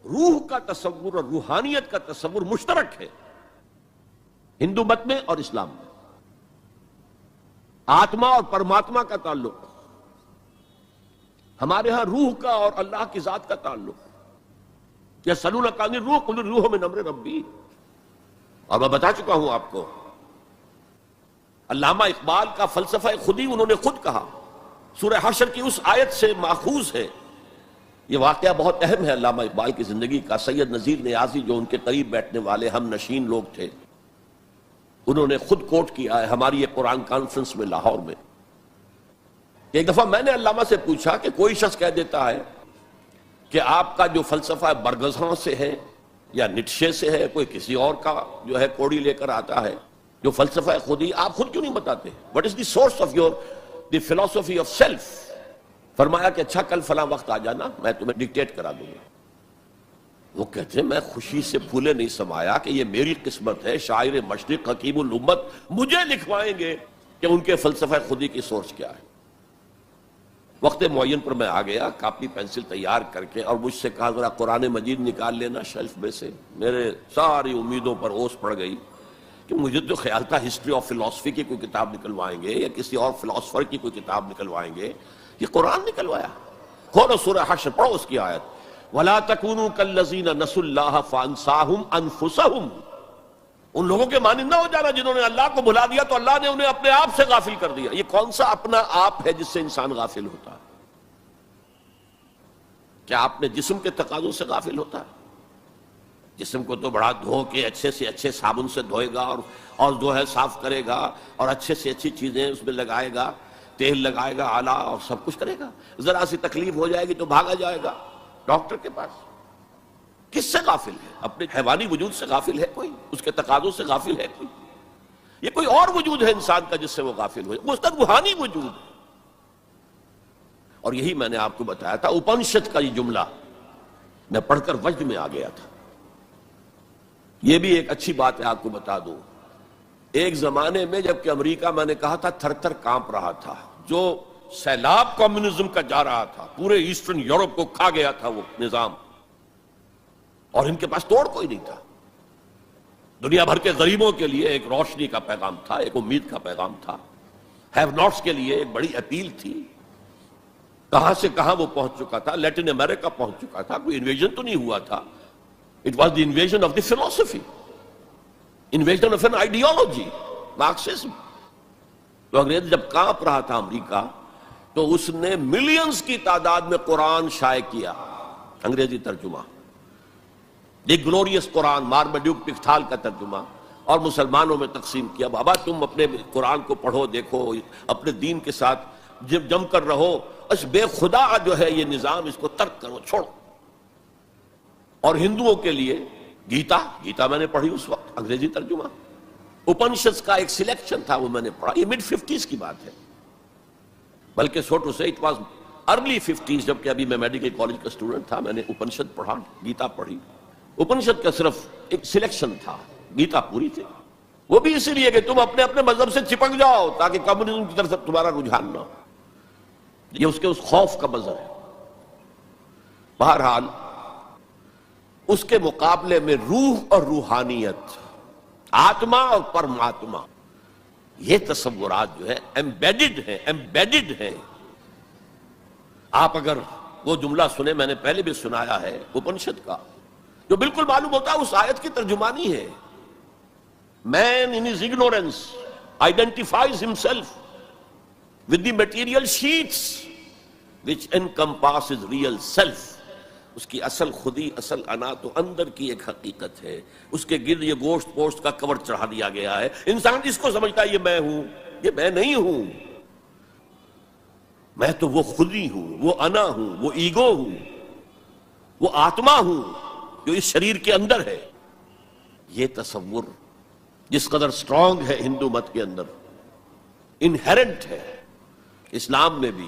روح کا تصور اور روحانیت کا تصور مشترک ہے ہندو مت میں اور اسلام میں. آتما اور پرماتما کا تعلق، ہمارے ہاں روح کا اور اللہ کی ذات کا تعلق. یسألونک عن الروح قل الروح من امر ربی، اور میں بتا چکا ہوں آپ کو. علامہ اقبال کا فلسفہ خودی انہوں نے خود کہا، سورہ حشر کی اس آیت سے ماخوذ ہے. یہ واقعہ بہت اہم ہے علامہ اقبال کی زندگی کا. سید نذیر نیازی جو ان کے قریب بیٹھنے والے ہم نشین لوگ تھے، انہوں نے خود کوٹ کیا ہے ہماری ایک قرآن کانفرنس میں لاہور میں. ایک دفعہ میں نے علامہ سے پوچھا کہ کوئی شخص کہہ دیتا ہے کہ آپ کا جو فلسفہ برگزاں سے ہے یا نیٹشے سے ہے، کوئی کسی اور کا جو ہے کوڑی لے کر آتا ہے، جو فلسفہ خودی آپ خود کیوں نہیں بتاتے؟ What is the source of the philosophy of self؟ فرمایا کہ اچھا کل فلاں وقت آ جانا، میں تمہیں ڈکٹیٹ کرا دوں گا. وہ کہتے ہیں میں خوشی سے پھولے نہیں سمایا کہ یہ میری قسمت ہے، شاعر مشرق حکیم الامت مجھے لکھوائیں گے کہ ان کے فلسفہ خودی کی سورس کیا ہے. وقت معین پر میں آ گیا کاپی پینسل تیار کر کے، اور مجھ سے کہا ذرا قرآن مجید نکال لینا شیلف میں سے. میرے ساری امیدوں پر اوس پڑ گئی کہ مجھے تو خیال تھا ہسٹری آف فلاسفی کی کوئی کتاب نکلوائیں گے یا کسی اور فلاسفر کی کوئی کتاب نکلوائیں گے. یہ قرآن نکلوایا. کھولو سورہ حشر، پڑھو اس کی آیت، وَلَا تَكُونُوا كَالَّذِينَ نَسُوا اللَّهَ فَأَنسَاهُمْ أَنفُسَهُمْ. ان لوگوں کے مانند نہ ہو جانا جنہوں نے اللہ کو بھلا دیا تو اللہ نے انہیں اپنے آپ سے غافل کر دیا. یہ کون سا اپنا آپ ہے جس سے انسان غافل ہوتا ہے؟ کیا اپنے جسم کے تقاضوں سے غافل ہوتا ہے؟ جسم کو تو بڑا دھو کے اچھے سے اچھے صابن سے دھوئے گا اور جو ہے صاف کرے گا اور اچھے سے اچھی چیزیں اس میں لگائے گا، تیل لگائے گا اعلیٰ، اور سب کچھ کرے گا. ذرا سی تکلیف ہو جائے گی تو بھاگا جائے گا ڈاکٹر کے پاس. کس سے غافل ہے؟ اپنے حیوانی وجود سے غافل ہے کوئی؟ اس کے تقاضوں سے غافل ہے کوئی؟ یہ کوئی اور وجود ہے انسان کا جس سے وہ غافل ہوئے، وہ اس کا روحانی وجود ہے. اور یہی میں نے آپ کو بتایا تھا، اپنشد کا یہ جملہ میں پڑھ کر وجد میں آ گیا تھا. یہ بھی ایک اچھی بات ہے آپ کو بتا دوں. ایک زمانے میں جبکہ امریکہ میں نے کہا تھا تھر تھر کانپ رہا تھا، جو سیلاب کمیونزم کا جا رہا تھا، پورے ایسٹرن یورپ کو کھا گیا تھا وہ نظام، اور ان کے پاس توڑ کوئی نہیں تھا. دنیا بھر کے غریبوں کے لیے ایک روشنی کا پیغام تھا، ایک امید کا پیغام تھا. ہیو ناٹس کے لیے ایک بڑی اپیل تھی. کہاں سے کہاں وہ پہنچ چکا تھا، لیٹن امریکہ پہنچ چکا تھا. کوئی انویژن تو نہیں ہوا تھا. It was the invasion of the philosophy, invasion of an ideology, Marxism. تو انگریز جب کانپ رہا تھا امریکہ تو اس نے ملینز کی تعداد میں قرآن شائع کیا، انگریزی ترجمہ، دی گلوریس قرآن، مارمڈیوک پکتھال کا ترجمہ، اور مسلمانوں میں تقسیم کیا. بابا تم اپنے قرآن کو پڑھو، دیکھو، اپنے دین کے ساتھ جم کر رہو، اس بے خدا جو ہے یہ نظام اس کو ترک کرو، چھوڑو. اور ہندوؤں کے لیے گیتا میں نے پڑھی اس وقت، انگریزی ترجمہ. اپنشد کا ایک سلیکشن تھا، وہ میں نے پڑھا. یہ مڈ 50s کی بات ہے، بلکہ سو ٹو سے اٹ واز ارلی 50s. جبکہ ابھی میں میڈیکل کالج کا اسٹوڈنٹ تھا، میں نے اپنشد پڑھا، گیتا پڑھی. اپنشد کا صرف ایک سلیکشن تھا، گیتا پوری تھی. وہ بھی اسی لیے کہ تم اپنے اپنے مذہب سے چپک جاؤ تاکہ کمیونزم کی طرف تمہارا رجحان نہ ہو. یہ اس کے اس خوف کا مظہر ہے. بہرحال اس کے مقابلے میں روح اور روحانیت، آتما اور پرماتما، یہ تصورات جو ہے ایمبیڈڈ ہیں. آپ اگر وہ جملہ سنیں، میں نے پہلے بھی سنایا ہے اپنشد کا، جو بالکل معلوم ہوتا ہے اس آیت کی ترجمانی ہے. Man in his ignorance identifies himself with the material sheets which encompass his real self. اس کی اصل خودی، اصل انا تو اندر کی ایک حقیقت ہے. اس کے گرد یہ گوشت پوشت کا کور چڑھا دیا گیا ہے. انسان جس کو سمجھتا ہے یہ میں ہوں، یہ میں نہیں ہوں. میں تو وہ خودی ہوں، وہ انا ہوں، وہ ایگو ہوں، وہ آتما ہوں جو اس شریر کے اندر ہے. یہ تصور جس قدر سٹرونگ ہے ہندو مت کے اندر، انہیرنٹ ہے اسلام میں بھی،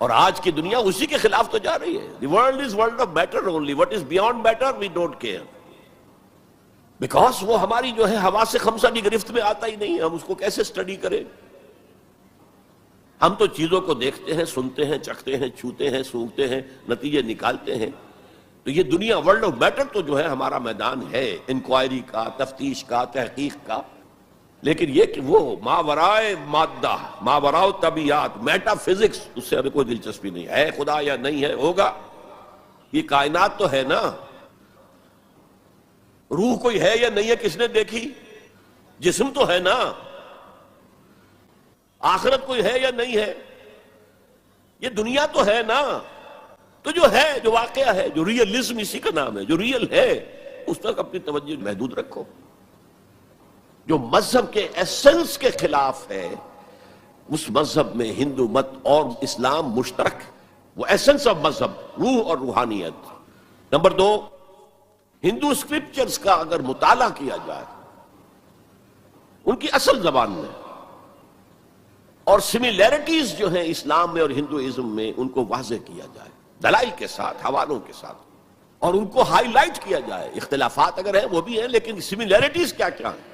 اور آج کی دنیا اسی کے خلاف تو جا رہی ہے. The world is world of matter only. What is beyond matter we don't care. Because وہ ہماری جو ہے حواس خمسہ کی گرفت میں آتا ہی نہیں. ہم اس کو کیسے اسٹڈی کریں؟ ہم تو چیزوں کو دیکھتے ہیں، سنتے ہیں، چکھتے ہیں، چھوتے ہیں، سونگتے ہیں، نتیجے نکالتے ہیں. تو یہ دنیا ورلڈ آف میٹر تو جو ہے ہمارا میدان ہے انکوائری کا، تفتیش کا، تحقیق کا، لیکن یہ کہ وہ ماورائے مادہ، ماوراء طبیعت، میٹا فزکس، اس سے ہمیں کوئی دلچسپی نہیں ہے خدا یا نہیں ہے، ہوگا۔ یہ کائنات تو ہے نا، روح کوئی ہے یا نہیں ہے کس نے دیکھی؟ جسم تو ہے نا، آخرت کوئی ہے یا نہیں ہے؟ یہ دنیا تو ہے نا، تو جو ہے، جو واقعہ ہے، جو ریئلزم اسی کا نام ہے، جو ریئل ہے اس تک اپنی توجہ محدود رکھو۔ جو مذہب کے ایسنس کے خلاف ہے، اس مذہب میں ہندو مت اور اسلام مشترک، وہ ایسنس آف مذہب، روح اور روحانیت۔ نمبر 2، ہندو اسکرپچرز کا اگر مطالعہ کیا جائے ان کی اصل زبان میں، اور سملیرٹیز جو ہیں اسلام میں اور ہندوازم میں ان کو واضح کیا جائے دلائل کے ساتھ، حوالوں کے ساتھ، اور ان کو ہائی لائٹ کیا جائے۔ اختلافات اگر ہیں وہ بھی ہیں، لیکن سملیرٹیز کیا کیا ہیں۔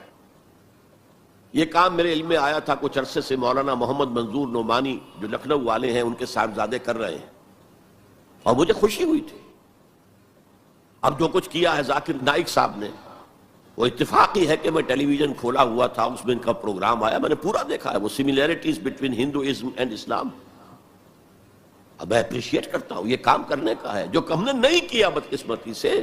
یہ کام میرے علم میں آیا تھا کچھ عرصے سے، مولانا محمد منظور نعمانی جو لکھنؤ والے ہیں ان کے صاحبزادے کر رہے ہیں، اور مجھے خوشی ہوئی تھی۔ اب جو کچھ کیا ہے ذاکر نائک صاحب نے، وہ اتفاقی ہے کہ میں ٹیلی ویژن کھولا ہوا تھا، اس میں ان کا پروگرام آیا، میں نے پورا دیکھا ہے، وہ سملیرٹیز بٹوین ہندوازم اینڈ اسلام۔ اب میں اپریشیٹ کرتا ہوں، یہ کام کرنے کا ہے جو ہم نے نہیں کیا بدقسمتی سے۔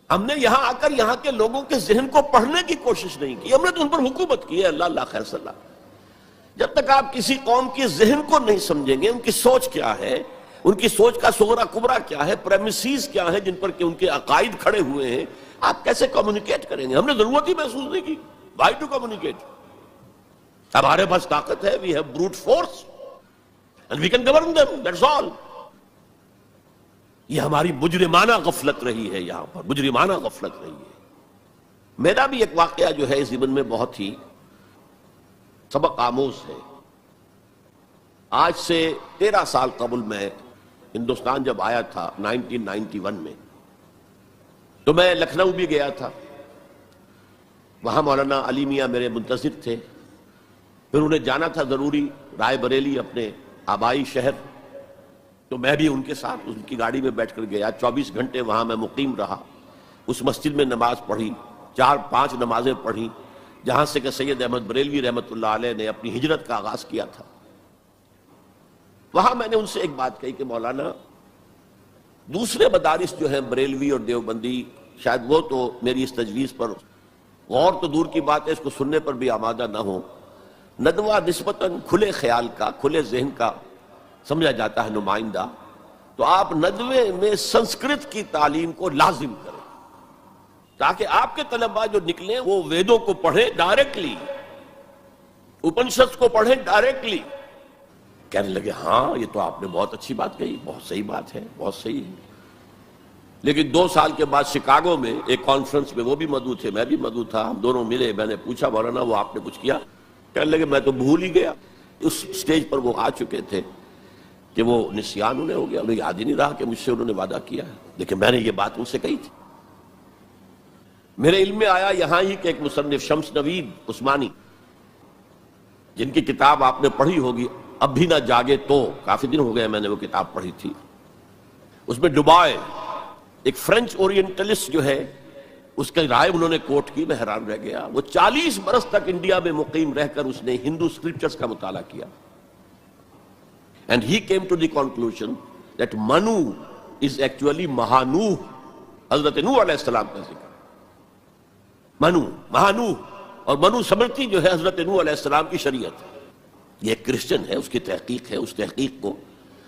ہم نے یہاں آ کر یہاں کے لوگوں کے ذہن کو پڑھنے کی کوشش نہیں کی، ہم نے تو ان پر حکومت کی ہے۔ اللہ اللہ خیر صلی اللہ۔ جب تک آپ کسی قوم کے ذہن کو نہیں سمجھیں گے، ان کی سوچ کیا ہے، ان کی سوچ کا صغرا کبرا کیا ہے، پریمیسز کیا ہے جن پر کہ ان کے عقائد کھڑے ہوئے ہیں، آپ کیسے کمیونیکیٹ کریں گے؟ ہم نے ضرورت ہی محسوس نہیں کی۔ Why to communicate? ہمارے پاس طاقت ہے، we have brute force and we can govern them, that's all۔ یہ ہماری مجرمانہ غفلت رہی ہے، یہاں پر مجرمانہ غفلت رہی ہے۔ میرا بھی ایک واقعہ جو ہے اس زمن میں بہت ہی سبق آموز ہے۔ آج سے 13 سال قبل میں ہندوستان جب آیا تھا 1991 میں، تو میں لکھنؤ بھی گیا تھا، وہاں مولانا علی میاں میرے منتظر تھے، پھر انہیں جانا تھا ضروری رائے بریلی اپنے آبائی شہر، تو میں بھی ان کے ساتھ ان کی گاڑی میں بیٹھ کر گیا۔ 24 گھنٹے وہاں میں مقیم رہا، اس مسجد میں نماز پڑھی، 4-5 نمازیں پڑھی، جہاں سے کہ سید احمد بریلوی رحمۃ اللہ علیہ نے اپنی ہجرت کا آغاز کیا تھا۔ وہاں میں نے ان سے ایک بات کہی کہ مولانا، دوسرے مدارس جو ہیں بریلوی اور دیوبندی، شاید وہ تو میری اس تجویز پر غور تو دور کی بات ہے، اس کو سننے پر بھی آمادہ نہ ہو۔ ندوہ نسبتاً کھلے خیال کا، کھلے ذہن کا سمجھا جاتا ہے نمائندہ، تو آپ ندوے میں سنسکرت کی تعلیم کو لازم کریں، تاکہ آپ کے طلباء جو نکلیں وہ ویدوں کو پڑھیں ڈائریکٹلی، اپنشد کو پڑھیں ڈائریکٹلی۔ کہنے لگے ہاں یہ تو آپ نے بہت اچھی بات کہی، بہت صحیح بات ہے، بہت صحیح ہے۔ لیکن 2 سال کے بعد شکاگو میں ایک کانفرنس میں وہ بھی مدعو تھے، میں بھی مدعو تھا، ہم دونوں ملے، میں نے پوچھا مولانا وہ آپ نے کچھ کیا؟ کہنے لگے میں تو بھول ہی گیا۔ اس سٹیج پر وہ آ چکے تھے کہ وہ نسیان انہیں ہو گیا، انہیں یاد ہی نہیں رہا کہ مجھ سے انہوں نے وعدہ کیا ہے، لیکن میں نے یہ بات ان سے کہی تھی۔ میرے علم میں آیا یہاں ہی کہ ایک مصنف شمس نوید عثمانی، جن کی کتاب آپ نے پڑھی ہوگی اب بھی نہ جاگے تو، کافی دن ہو گئے میں نے وہ کتاب پڑھی تھی، اس میں ڈوبائے ایک فرینچ اورینٹلسٹ جو ہے اس کی رائے انہوں نے کوٹ کی، میں حیران رہ گیا۔ وہ 40 برس تک انڈیا میں مقیم رہ کر اس نے ہندو اسکرپچرز کا مطالعہ کیا، and he came to the conclusion that Manu is actually Mahanooh، حضرت نوح علیہ السلام کا ذکر، منو، مہانوح، اور منو سمرتی جو ہے حضرت نوح علیہ السلام کی شریعت۔ یہ ایک کرسچن ہے، اس کی تحقیق ہے، اس تحقیق کو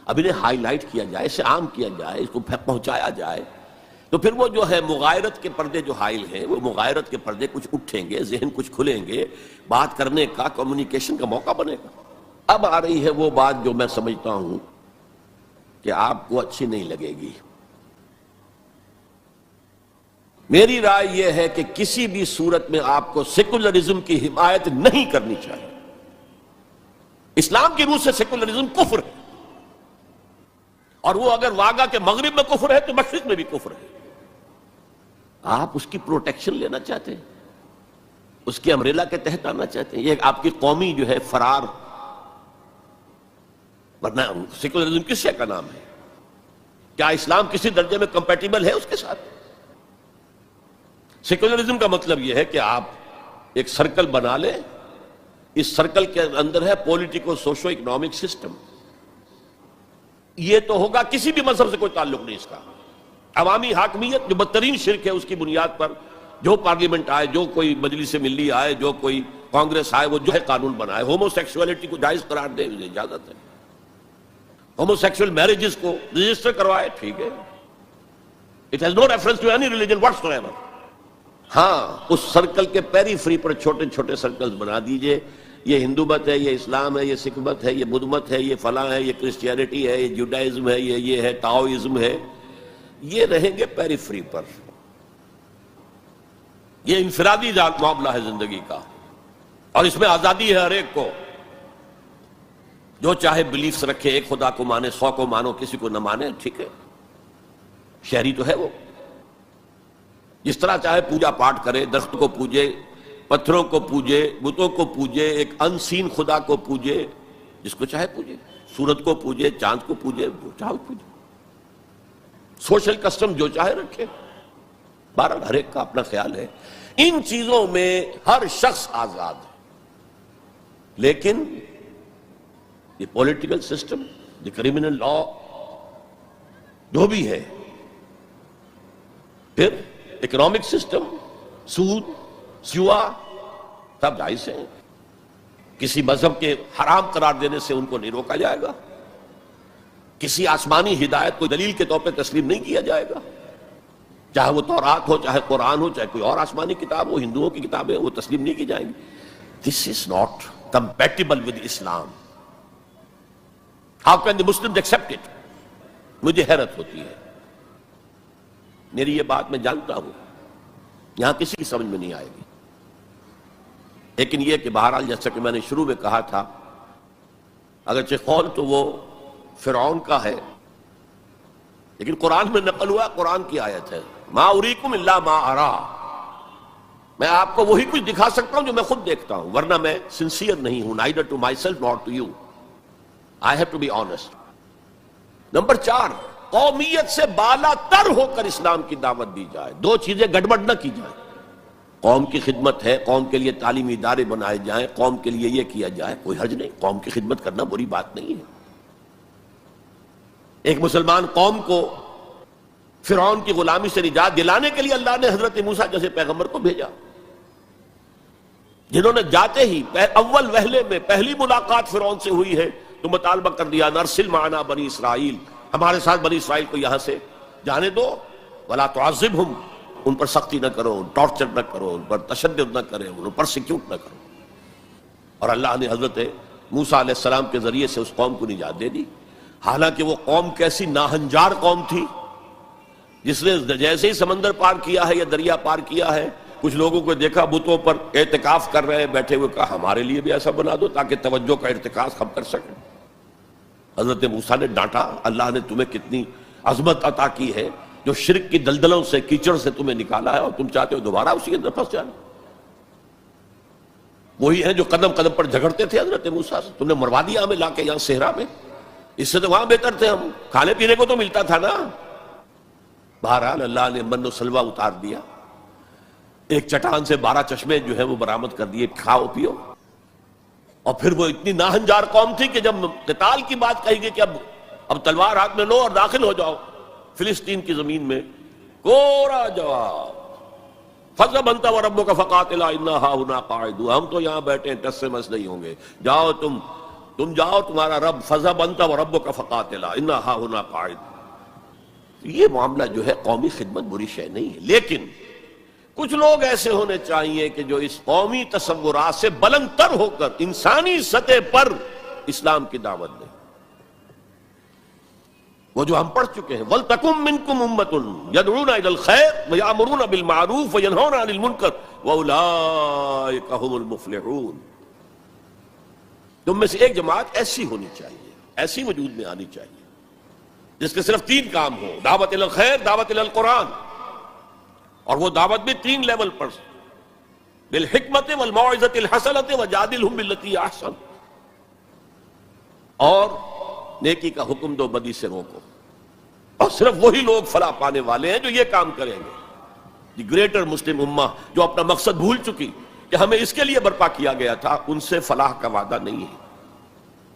اب انہیں ہائی لائٹ کیا جائے، اسے عام کیا جائے، اس کو پہنچایا جائے، تو پھر وہ جو ہے مغایرت کے پردے جو حائل ہیں، وہ مغایرت کے پردے کچھ اٹھیں گے، ذہن کچھ کھلیں گے، بات کرنے کا، کمیونیکیشن کا موقع بنے گا۔ اب آ رہی ہے وہ بات جو میں سمجھتا ہوں کہ آپ کو اچھی نہیں لگے گی۔ میری رائے یہ ہے کہ کسی بھی صورت میں آپ کو سیکولرزم کی حمایت نہیں کرنی چاہیے۔ اسلام کی روح سے سیکولرزم کفر ہے، اور وہ اگر واگا کے مغرب میں کفر ہے تو مشرق میں بھی کفر ہے۔ آپ اس کی پروٹیکشن لینا چاہتے ہیں، اس کی امبریلا کے تحت آنا چاہتے ہیں، یہ آپ کی قومی جو ہے فرار، ورنہ سیکولرزم کس شے کا نام ہے؟ کیا اسلام کسی درجے میں کمپیٹیبل ہے اس کے ساتھ؟ سیکولرزم کا مطلب یہ ہے کہ آپ ایک سرکل بنا لیں، اس سرکل کے اندر ہے پولیٹیکو سوشو اکنامک سسٹم. یہ تو ہوگا، کسی بھی مذہب سے کوئی تعلق نہیں اس کا. عوامی حاکمیت جو بدترین شرک ہے، اس کی بنیاد پر جو پارلیمنٹ آئے، جو کوئی مجلس ملی آئے، جو کوئی کانگریس آئے، وہ جو ہے قانون بنائے. ہومو سیکسولیٹی کو جائز قرار دے، اسے اجازت ہے. ہومو سیکسول میرجز کو رجسٹر کروائے، ٹھیک ہے. It has no reference to any religion whatsoever. ہاں، اس سرکل کے پیری فری پر چھوٹے چھوٹے سرکلز بنا دیجئے. یہ ہندو مت ہے، یہ اسلام ہے، یہ سکھ مت ہے، یہ بدھ مت ہے، یہ فلاں ہے، یہ کرسچینٹی ہے، یہ جوڈائزم ہے، یہ ہے تاؤزم ہے. یہ رہیں گے پیری فری پر. یہ انفرادی معاملہ ہے زندگی کا، اور اس میں آزادی ہے ہر ایک کو. جو چاہے بلیفز رکھے، ایک خدا کو مانے، 100 کو مانو، کسی کو نہ مانے، ٹھیک ہے. شہری تو ہے وہ، جس طرح چاہے پوجا پاٹ کرے، درخت کو پوجے، پتھروں کو پوجے، بتوں کو پوجے، ایک انسین خدا کو پوجے، جس کو چاہے پوجے. سورج کو پوجے، چاند کو پوجے، جو چاہے پوجے. سوشل کسٹم جو چاہے رکھے. بہرحال ہر ایک کا اپنا خیال ہے. ان چیزوں میں ہر شخص آزاد ہے. لیکن یہ پولیٹیکل سسٹم، یہ کریمنل لا جو بھی ہے، پھر اکنامک سسٹم، سود، سیوا، سب جائز ہیں. کسی مذہب کے حرام قرار دینے سے ان کو نہیں روکا جائے گا. کسی آسمانی ہدایت کو دلیل کے طور پہ تسلیم نہیں کیا جائے گا. چاہے وہ تورات ہو، چاہے قرآن ہو، چاہے کوئی اور آسمانی کتاب ہو، ہندوؤں کی کتابیں وہ تسلیم نہیں کی جائیں گی. This is not compatible with Islam. How can the Muslims accept it? مجھے حیرت ہوتی ہے. میری یہ بات میں جانتا ہوں یہاں کسی کی سمجھ میں نہیں آئے گی، لیکن یہ کہ بہرحال جیسا کہ میں نے شروع میں کہا تھا، اگرچہ قول تو وہ فرعون کا ہے، لیکن قرآن میں نقل ہوا، قرآن کی آیت ہے، ما اریکم الا ما ارا. میں آپ کو وہی کچھ دکھا سکتا ہوں جو میں خود دیکھتا ہوں، ورنہ میں سنسیئر نہیں ہوں، neither to myself nor to you. I have to be honest. Number 4، قومیت سے بالا تر ہو کر اسلام کی دعوت دی جائے. دو چیزیں گڑبڑ نہ کی جائیں. قوم کی خدمت ہے، قوم کے لیے تعلیمی ادارے بنائے جائیں، قوم کے لیے یہ کیا جائے، کوئی حرج نہیں. قوم کی خدمت کرنا بری بات نہیں ہے. ایک مسلمان قوم کو فرعون کی غلامی سے نجات دلانے کے لیے اللہ نے حضرت موسیٰ جیسے پیغمبر کو بھیجا، جنہوں نے جاتے ہی اول وہلے میں پہلی ملاقات فرعون سے ہوئی ہے تو مطالبہ کر دیا، نرسل معنا بنی اسرائیل، ہمارے ساتھ بنی اسرائیل کو یہاں سے جانے دو، ولا تعذبہم، ان پر سختی نہ کرو، ٹارچر نہ کرو، ان پر تشدد نہ کرے، ان پر پرسیکیوٹ نہ کرو. اور اللہ نے حضرت موسیٰ علیہ السلام کے ذریعے سے اس قوم کو نجات دے دی. حالانکہ وہ قوم کیسی ناہنجار قوم تھی، جس نے جیسے ہی سمندر پار کیا ہے یا دریا پار کیا ہے، کچھ لوگوں کو دیکھا بتوں پر اعتکاف کر رہے ہیں بیٹھے ہوئے، کہا ہمارے لیے بھی ایسا بنا دو تاکہ توجہ کا ارتکاز ہم کر سکیں. حضرت موسیٰ نے ڈانٹا، اللہ نے تمہیں کتنی عظمت عطا کی ہے، جو شرک کی دلدلوں سے، کیچڑ سے تمہیں نکالا ہے، اور تم چاہتے ہو دوبارہ اسی کے اندر پھنس جانا. وہی ہیں جو قدم قدم پر جھگڑتے تھے حضرت موسیٰ سے، تم نے مروا دیا ہمیں لا کے یہاں صحرا میں، اس سے تو وہاں بہتر تھے، ہم کھانے پینے کو تو ملتا تھا نا. بہرحال اللہ نے من و سلوہ اتار دیا، ایک چٹان سے 12 چشمے جو ہے وہ برآمد کر دیے، کھاؤ پیو. اور پھر وہ اتنی ناہنجار قوم تھی کہ جب قتال کی بات کہی گئی کہ اب تلوار ہاتھ میں لو اور داخل ہو جاؤ فلسطین کی زمین میں، کورا جواب، فَاذْهَبْ أَنْتَ وَرَبُّكَ فَقَاتِلَا إِنَّا هَاهُنَا قَاعِدُونَ، ہم تو یہاں بیٹھے ہیں، ٹس سے مس نہیں ہوں گے، جاؤ تم جاؤ، تمہارا رب، فَاذْهَبْ أَنْتَ وَرَبُّكَ فَقَاتِلَا إِنَّا هَاهُنَا قَاعِدُونَ. یہ معاملہ جو ہے قومی خدمت بری شے نہیں ہے، لیکن کچھ لوگ ایسے ہونے چاہیے کہ جو اس قومی تصورات سے بلند تر ہو کر انسانی سطح پر اسلام کی دعوت دیں. وہ جو ہم پڑھ چکے ہیں، وَلْتَكُن مِّنكُمْ أُمَّةٌ يَدْعُونَ إِلَى الْخَيْرِ وَيَأْمُرُونَ بِالْمَعْرُوفِ وَيَنْهَوْنَ عَنِ الْمُنكَرِ وَأُولَٰئِكَ هُمُ الْمُفْلِحُونَ. تم میں سے ایک جماعت ایسی ہونی چاہیے، ایسی وجود میں آنی چاہیے جس کے صرف 3 کام ہو، دعوت الی الخیر، دعوت الی القرآن، اور وہ دعوت بھی 3 لیول پر، بالحکمت والموعظۃ الحسنۃ وجادلہم باللتی احسن، اور نیکی کا حکم دو، بدی سے روکو. اور صرف وہی لوگ فلاح پانے والے ہیں جو یہ کام کریں گے. دی گریٹر مسلم امہ جو اپنا مقصد بھول چکی کہ ہمیں اس کے لیے برپا کیا گیا تھا، ان سے فلاح کا وعدہ نہیں ہے.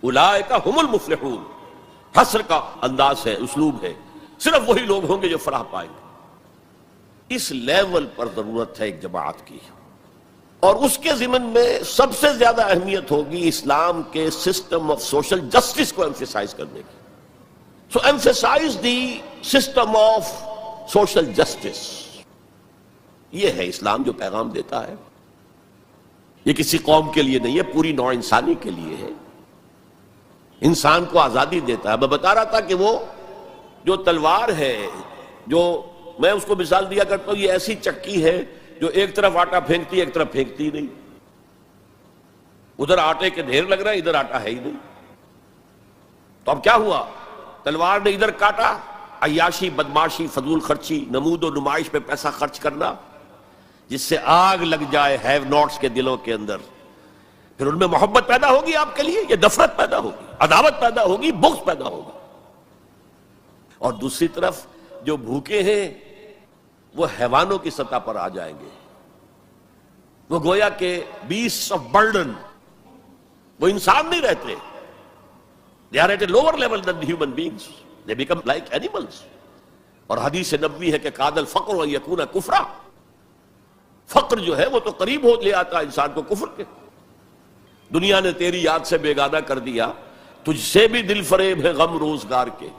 اولئک ھم المفلحون، حسر کا انداز ہے، اسلوب ہے، صرف وہی لوگ ہوں گے جو فلاح پائیں گے. اس لیول پر ضرورت ہے ایک جماعت کی، اور اس کے ضمن میں سب سے زیادہ اہمیت ہوگی اسلام کے سسٹم آف سوشل جسٹس کو ایمفیسائز کرنے کی. So emphasise the system of social justice. یہ ہے اسلام جو پیغام دیتا ہے. یہ کسی قوم کے لیے نہیں ہے، پوری نوع انسانی کے لیے ہے. انسان کو آزادی دیتا ہے. میں بتا رہا تھا کہ وہ جو تلوار ہے، جو میں اس کو مثال دیا کرتا ہوں، یہ ایسی چکی ہے جو ایک طرف آٹا پھینکتی ہے، ایک طرف پھینکتی نہیں. ادھر آٹے کے ڈھیر لگ رہا ہے، ادھر آٹا ہے ہی نہیں. تو اب کیا ہوا؟ تلوار نے ادھر کاٹا، عیاشی، بدماشی، فضول خرچی، نمود و نمائش پہ پیسہ خرچ کرنا، جس سے آگ لگ جائے ہیو ناٹس کے دلوں کے اندر. پھر ان میں محبت پیدا ہوگی آپ کے لیے، یہ نفرت پیدا ہوگی، عداوت پیدا ہوگی، بغض پیدا ہوگا. اور دوسری طرف جو بھوکے ہیں وہ حیوانوں کی سطح پر آ جائیں گے. وہ گویا کہ بیسٹ آف برڈن، وہ انسان نہیں رہتے. They are at a lower level than the human beings. They become like animals. اور حدیث نبوی ہے کہ قاد الفقر ان یکون کفرا. فقر جو ہے وہ تو قریب ہو لے آتا انسان کو کفر کے. دنیا نے تیری یاد سے بیگانہ کر دیا، تجھ سے بھی دل فریب ہے غم روزگار کے.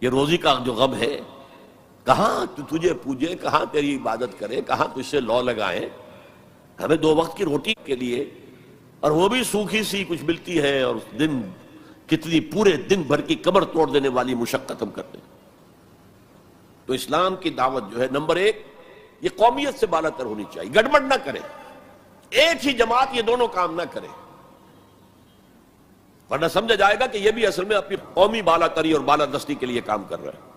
یہ روزی کا جو غم ہے، کہاں تجھے پوجے، کہاں تیری عبادت کرے، کہاں تجھ سے لو لگائیں. ہمیں 2 وقت کی روٹی کے لیے، اور وہ بھی سوکھی سی کچھ ملتی ہے، اور دن کتنی پورے دن بھر کی کمر توڑ دینے والی مشقت ہم کرتے ہیں. تو اسلام کی دعوت جو ہے، نمبر 1 یہ قومیت سے بالا تر ہونی چاہیے. گڑبڑ نہ کرے، ایک ہی جماعت یہ دونوں کام نہ کرے، ورنہ سمجھا جائے گا کہ یہ بھی اصل میں اپنی قومی بالا تری اور بالا دستی کے لیے کام کر رہا ہے.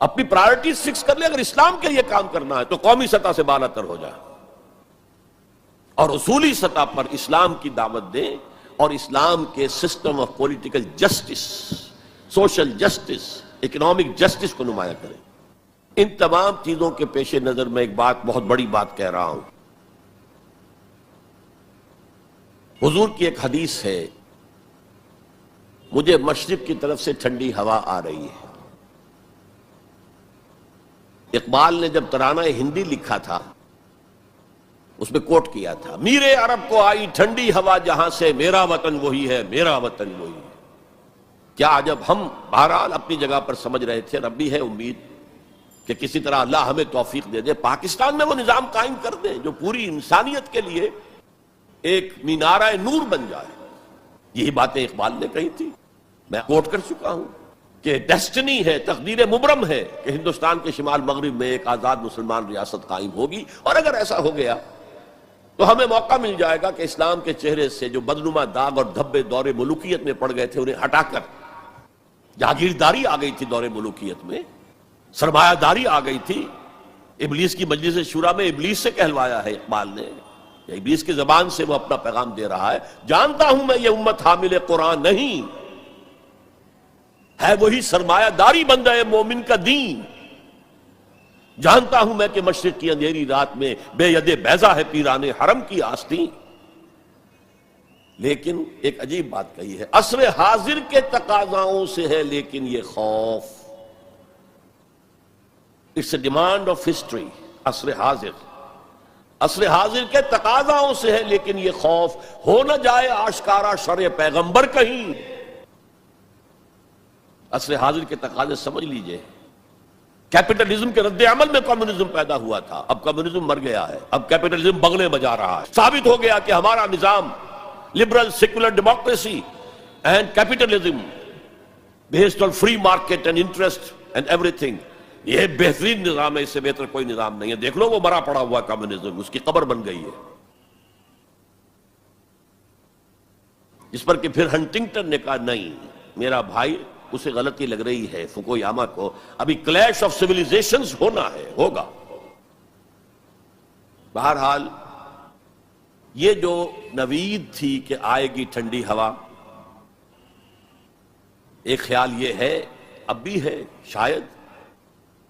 اپنی پرائرٹیز فکس کر لے. اگر اسلام کے لیے کام کرنا ہے تو قومی سطح سے بالا تر ہو جائے، اور اصولی سطح پر اسلام کی دعوت دیں، اور اسلام کے system of political justice, social justice, economic justice کو نمایاں کریں. ان تمام چیزوں کے پیش نظر میں ایک بات، بہت بڑی بات کہہ رہا ہوں. حضور کی ایک حدیث ہے، مجھے مشرق کی طرف سے ٹھنڈی ہوا آ رہی ہے. اقبال نے جب ترانہ ہندی لکھا تھا، اس میں کوٹ کیا تھا، میرے عرب کو آئی ٹھنڈی ہوا جہاں سے، میرا وطن وہی ہے، میرا وطن وہی ہے. کیا عجب. ہم بہرحال اپنی جگہ پر سمجھ رہے تھے، رب بھی ہے امید کہ کسی طرح اللہ ہمیں توفیق دے دے، پاکستان میں وہ نظام قائم کر دے جو پوری انسانیت کے لیے ایک مینارہ نور بن جائے. یہی باتیں اقبال نے کہی تھی. میں کوٹ کر چکا ہوں کہ ڈیسٹنی ہے، تقدیر مبرم ہے کہ ہندوستان کے شمال مغرب میں ایک آزاد مسلمان ریاست قائم ہوگی. اور اگر ایسا ہو گیا تو ہمیں موقع مل جائے گا کہ اسلام کے چہرے سے جو بدنما داغ اور دھبے دور ملوکیت میں پڑ گئے تھے انہیں ہٹا کر جاگیرداری آ گئی تھی. دور ملوکیت میں سرمایہ داری آ گئی تھی. ابلیس کی مجلس شورا میں ابلیس سے کہلوایا ہے اقبال نے، ابلیس کی زبان سے وہ اپنا پیغام دے رہا ہے. جانتا ہوں میں یہ امت حامل قرآن نہیں ہے، وہی سرمایہ داری بندہ ہے مومن کا دین. جانتا ہوں میں کہ مشرق کی اندھیری رات میں بے ید بیضا ہے پیران حرم کی آستین. لیکن ایک عجیب بات کہی ہے، عصر حاضر کے تقاضاؤں سے ہے لیکن یہ خوف. It's a demand of history. عصر حاضر کے تقاضاؤں سے ہے لیکن یہ خوف، ہو نہ جائے آشکارا شرع پیغمبر کہیں. عصر حاضر کے تقاضے سمجھ لیجئے. کیپٹلزم کے رد عمل میں کمیونزم پیدا ہوا تھا، اب کمیونزم مر گیا ہے، اب کیپٹلزم بغلے بجا رہا ہے. ثابت ہو گیا کہ ہمارا نظام liberal secular democracy and capitalism based on free market and interest and every thing, یہ بہترین نظام ہے، اس سے بہتر کوئی نظام نہیں ہے. دیکھ لو وہ مرا پڑا ہوا کمیونزم، اس کی قبر بن گئی ہے. جس پر کہ پھر ہنٹنگٹن نے کہا نہیں میرا بھائی، اسے غلطی لگ رہی ہے فوکویاما کو، ابھی کلیش آف سیویلائزیشنز ہونا ہے، ہوگا. بہرحال یہ جو نوید تھی کہ آئے گی ٹھنڈی ہوا، ایک خیال یہ ہے اب بھی ہے، شاید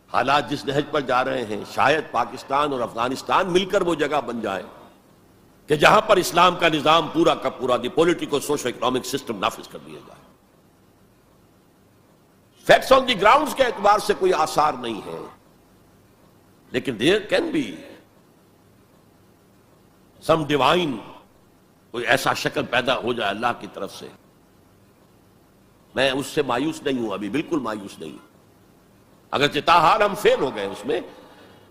حالات جس نہج پر جا رہے ہیں شاید پاکستان اور افغانستان مل کر وہ جگہ بن جائیں کہ جہاں پر اسلام کا نظام پورا کا پورا دی پولیٹیکل سوشو اکنامک سسٹم نافذ کر دیا جائے. فیکٹس آن دی گراؤنڈز کے اعتبار سے کوئی آثار نہیں ہے، لیکن there can be some divine, کوئی ایسا شکل پیدا ہو جائے اللہ کی طرف سے. میں اس سے مایوس نہیں ہوں، ابھی بالکل مایوس نہیں ہوں. اگرچہ تاحال ہم فیل ہو گئے اس میں،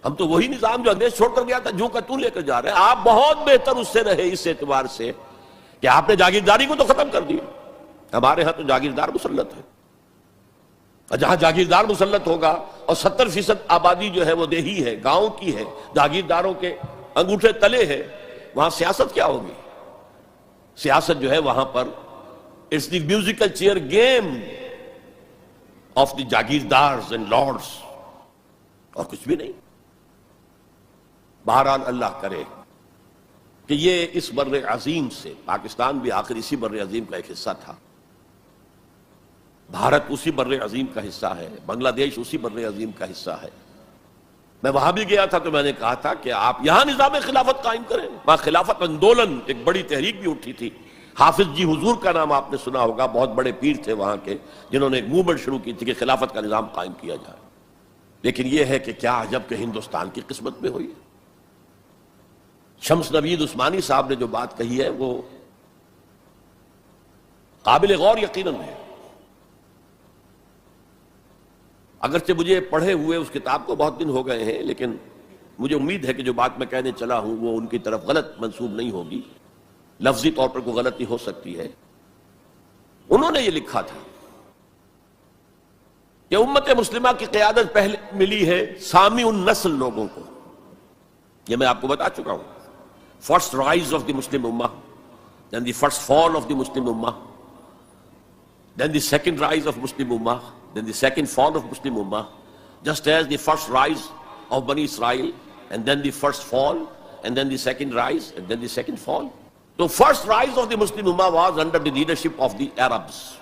ہم تو وہی نظام جو انگریز چھوڑ کر گیا تھا جو کا تو لے کر جا رہے ہیں. آپ بہت بہتر اس سے رہے اس اعتبار سے کہ آپ نے جاگیرداری کو تو ختم کر دیا. ہمارے ہاں تو جاگیردار مسلط ہے، اور جہاں جاگیردار مسلط ہوگا اور 70% آبادی جو ہے وہ دیہی ہے، گاؤں کی ہے، جاگیرداروں کے انگوٹھے تلے ہے، وہاں سیاست کیا ہوگی؟ سیاست جو ہے وہاں پر it's the musical chair game of the jagirdars and lords, اور کچھ بھی نہیں. بہرحال اللہ کرے کہ یہ اس بر عظیم سے، پاکستان بھی آخر اسی بر عظیم کا ایک حصہ تھا، بھارت اسی بر عظیم کا حصہ ہے، بنگلہ دیش اسی بر عظیم کا حصہ ہے. میں وہاں بھی گیا تھا تو میں نے کہا تھا کہ آپ یہاں نظام خلافت قائم کریں. وہاں خلافت اندولن ایک بڑی تحریک بھی اٹھی تھی. حافظ جی حضور کا نام آپ نے سنا ہوگا، بہت بڑے پیر تھے وہاں کے، جنہوں نے ایک موومنٹ شروع کی تھی کہ خلافت کا نظام قائم کیا جائے. لیکن یہ ہے کہ کیا عجب کہ ہندوستان کی قسمت میں ہوئی. شمس نوید عثمانی صاحب نے جو بات کہی ہے وہ قابل غور یقیناً ہے. اگرچہ مجھے پڑھے ہوئے اس کتاب کو بہت دن ہو گئے ہیں، لیکن مجھے امید ہے کہ جو بات میں کہنے چلا ہوں وہ ان کی طرف غلط منسوب نہیں ہوگی. لفظی طور پر کوئی غلطی ہو سکتی ہے. انہوں نے یہ لکھا تھا کہ امت مسلمہ کی قیادت پہلے ملی ہے سامی النسل لوگوں کو. یہ میں آپ کو بتا چکا ہوں. فرسٹ رائز آف دی مسلم امہ، دین the first fall of the مسلم امہ، then the second rise of Muslim Ummah, then the second fall of Muslim Ummah, just as the first rise of Bani Israel, and then the first fall, and then the second rise, and then the second fall. So first rise of the Muslim Ummah was under the leadership of the Arabs.